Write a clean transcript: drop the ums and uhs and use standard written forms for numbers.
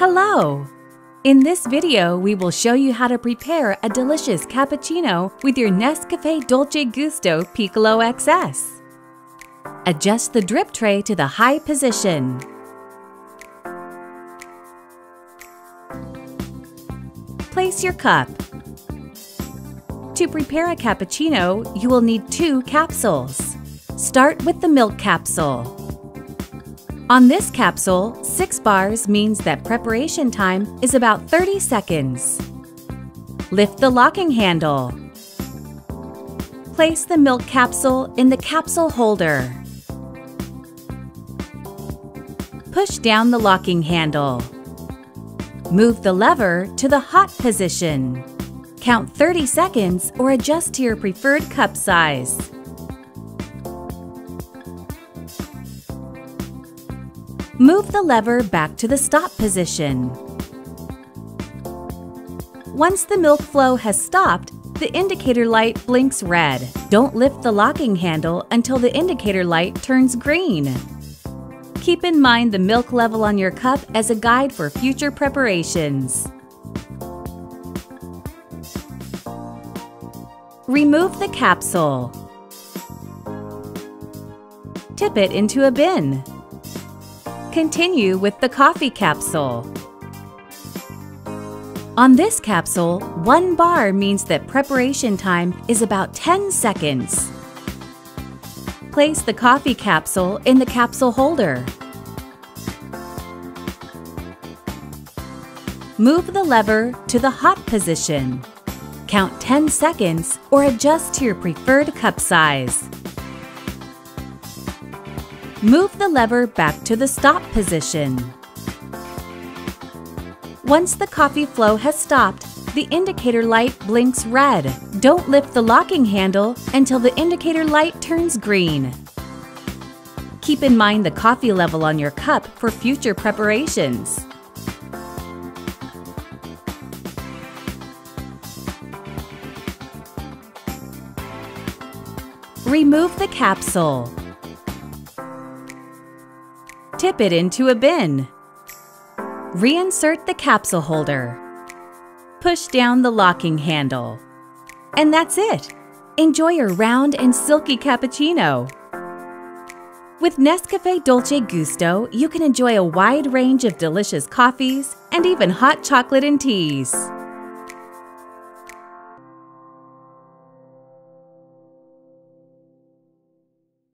Hello! In this video, we will show you how to prepare a delicious cappuccino with your Nescafé Dolce Gusto Piccolo XS. Adjust the drip tray to the high position. Place your cup. To prepare a cappuccino, you will need 2 capsules. Start with the milk capsule. On this capsule, 6 bars means that preparation time is about 30 seconds. Lift the locking handle. Place the milk capsule in the capsule holder. Push down the locking handle. Move the lever to the hot position. Count 30 seconds or adjust to your preferred cup size. Move the lever back to the stop position. Once the milk flow has stopped, the indicator light blinks red. Don't lift the locking handle until the indicator light turns green. Keep in mind the milk level on your cup as a guide for future preparations. Remove the capsule. Tip it into a bin. Continue with the coffee capsule. On this capsule, 1 bar means that preparation time is about 10 seconds. Place the coffee capsule in the capsule holder. Move the lever to the hot position. Count 10 seconds or adjust to your preferred cup size. Move the lever back to the stop position. Once the coffee flow has stopped, the indicator light blinks red. Don't lift the locking handle until the indicator light turns green. Keep in mind the coffee level on your cup for future preparations. Remove the capsule. Tip it into a bin. Reinsert the capsule holder. Push down the locking handle. And that's it! Enjoy your round and silky cappuccino! With Nescafé Dolce Gusto, you can enjoy a wide range of delicious coffees and even hot chocolate and teas.